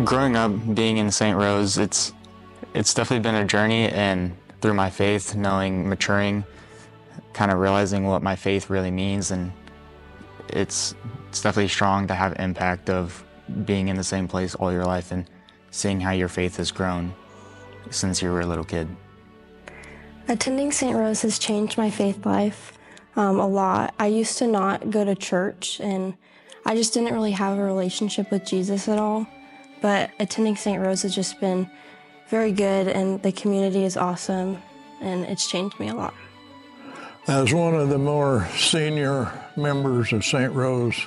Growing up, being in St. Rose, it's definitely been a journey, and through my faith, maturing, kind of realizing what my faith really means, and it's definitely strong to have impact of being in the same place all your life and seeing how your faith has grown since you were a little kid. Attending St. Rose has changed my faith life a lot. I used to not go to church, and I just didn't really have a relationship with Jesus at all. But attending St. Rose has just been very good, and the community is awesome, and it's changed me a lot. As one of the more senior members of St. Rose,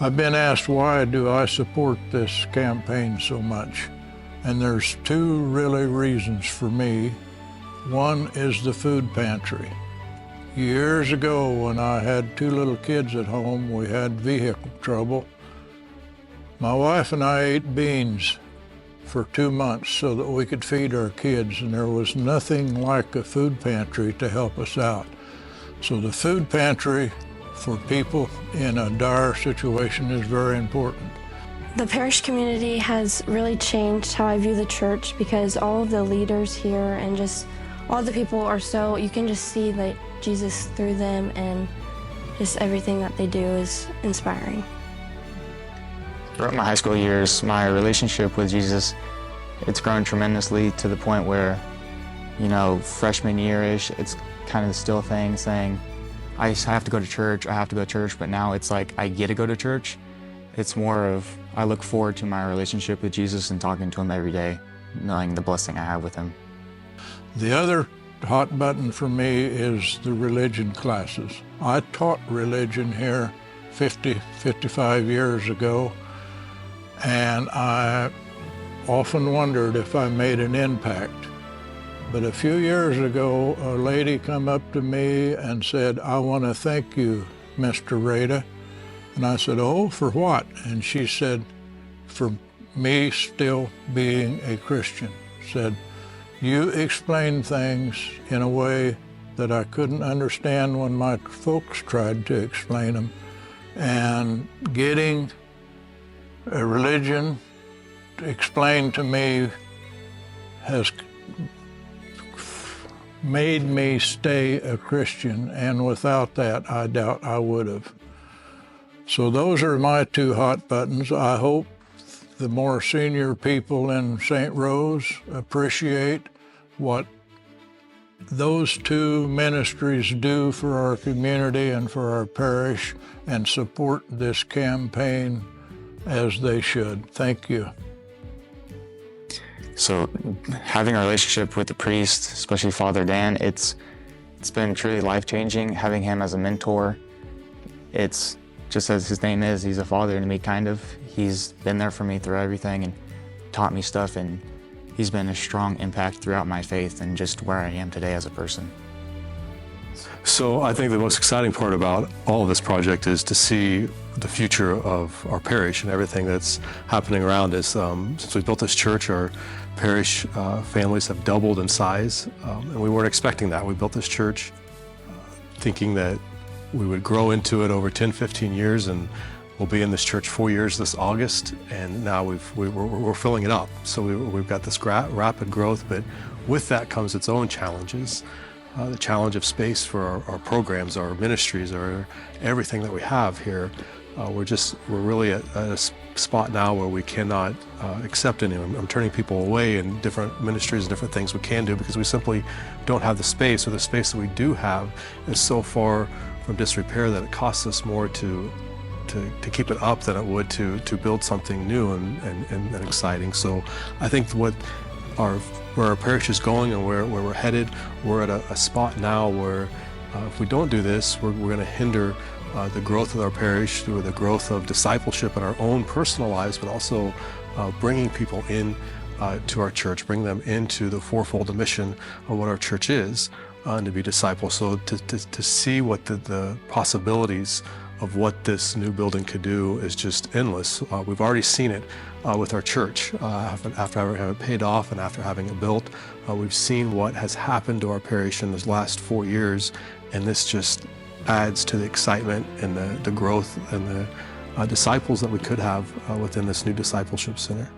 I've been asked why do I support this campaign so much. And there's two really reasons for me. One is the food pantry. Years ago, when I had two little kids at home, we had vehicle trouble. My wife and I ate beans for 2 months so that we could feed our kids, and there was nothing like a food pantry to help us out. So the food pantry for people in a dire situation is very important. The parish community has really changed how I view the church, because all of the leaders here and just all the people are so, you can just see like Jesus through them, and just everything that they do is inspiring. Throughout my high school years, my relationship with Jesus, it's grown tremendously to the point where, freshman year-ish, it's kind of still a thing saying, I have to go to church, but now it's like I get to go to church. It's more of, I look forward to my relationship with Jesus and talking to him every day, knowing the blessing I have with him. The other hot button for me is the religion classes. I taught religion here 55 years ago, and I often wondered if I made an impact. But a few years ago, a lady come up to me and said, I want to thank you, Mr. Rada. And I said, oh, for what? And she said, for me still being a Christian. Said, you explained things in a way that I couldn't understand when my folks tried to explain them. And getting a religion explained to me has made me stay a Christian, and without that, I doubt I would have. So those are my two hot buttons. I hope the more senior people in St. Rose appreciate what those two ministries do for our community and for our parish, and support this campaign as they should. Thank you. So having a relationship with the priest, especially Father Dan, it's been truly life-changing. Having him as a mentor, it's just as his name is, he's a father to me, kind of. He's been there for me through everything and taught me stuff, and he's been a strong impact throughout my faith and just where I am today as a person. So I think the most exciting part about all of this project is to see the future of our parish and everything that's happening around us. Since we built this church, our parish families have doubled in size, and we weren't expecting that. We built this church thinking that we would grow into it over 10, 15 years, and we'll be in this church 4 years this August, and now we're filling it up. So we've got this rapid growth, but with that comes its own challenges. The challenge of space for our programs, our ministries, our everything that we have here. We're really at a spot now where we cannot accept anyone. I'm turning people away in different ministries and different things we can do because we simply don't have the space, or the space that we do have is so far from disrepair that it costs us more to keep it up than it would to build something new and exciting. So I think where our parish is going and where we're headed, we're at a spot now where if we don't do this, we're going to hinder the growth of our parish through the growth of discipleship in our own personal lives, but also bringing people in to our church, bring them into the fourfold mission of what our church is, and to be disciples. So to see what the possibilities of what this new building could do is just endless. We've already seen it with our church. After having it paid off and after having it built, we've seen what has happened to our parish in the last 4 years, and this just adds to the excitement and the growth and disciples that we could have within this new Discipleship Center.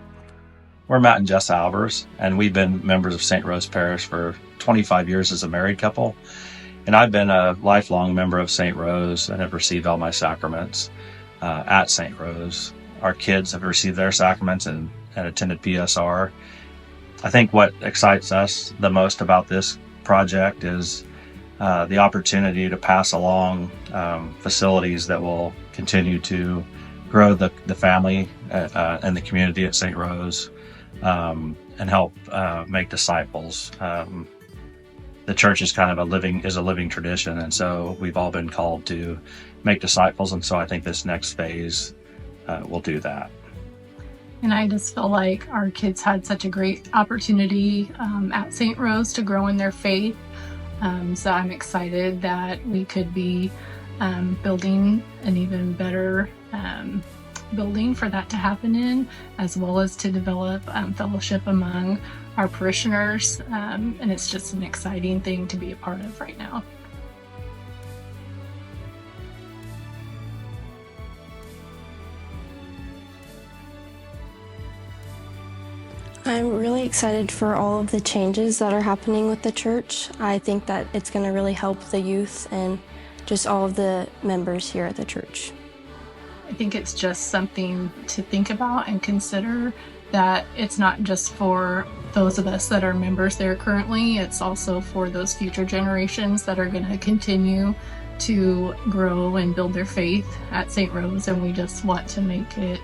We're Matt and Jess Albers, and we've been members of St. Rose Parish for 25 years as a married couple. And I've been a lifelong member of St. Rose and have received all my sacraments at St. Rose. Our kids have received their sacraments and attended PSR. I think what excites us the most about this project is the opportunity to pass along facilities that will continue to grow the family and the community at St. Rose. And help make disciples. The church is kind of a living tradition, and so we've all been called to make disciples, and so I think this next phase will do that. And I just feel like our kids had such a great opportunity at St. Rose to grow in their faith. So I'm excited that we could be building an even better building for that to happen in, as well as to develop fellowship among our parishioners, and it's just an exciting thing to be a part of right now. I'm really excited for all of the changes that are happening with the church. I think that it's going to really help the youth and just all of the members here at the church. I think it's just something to think about and consider, that it's not just for those of us that are members there currently, it's also for those future generations that are going to continue to grow and build their faith at St. Rose, and we just want to make it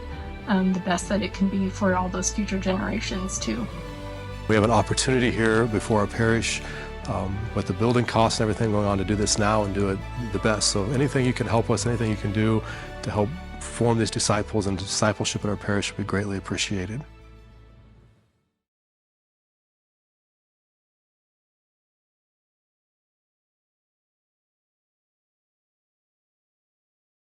the best that it can be for all those future generations too. We have an opportunity here before our parish with the building costs and everything going on to do this now and do it the best. So anything you can help us, anything you can do to help form these disciples and discipleship at our parish would be greatly appreciated.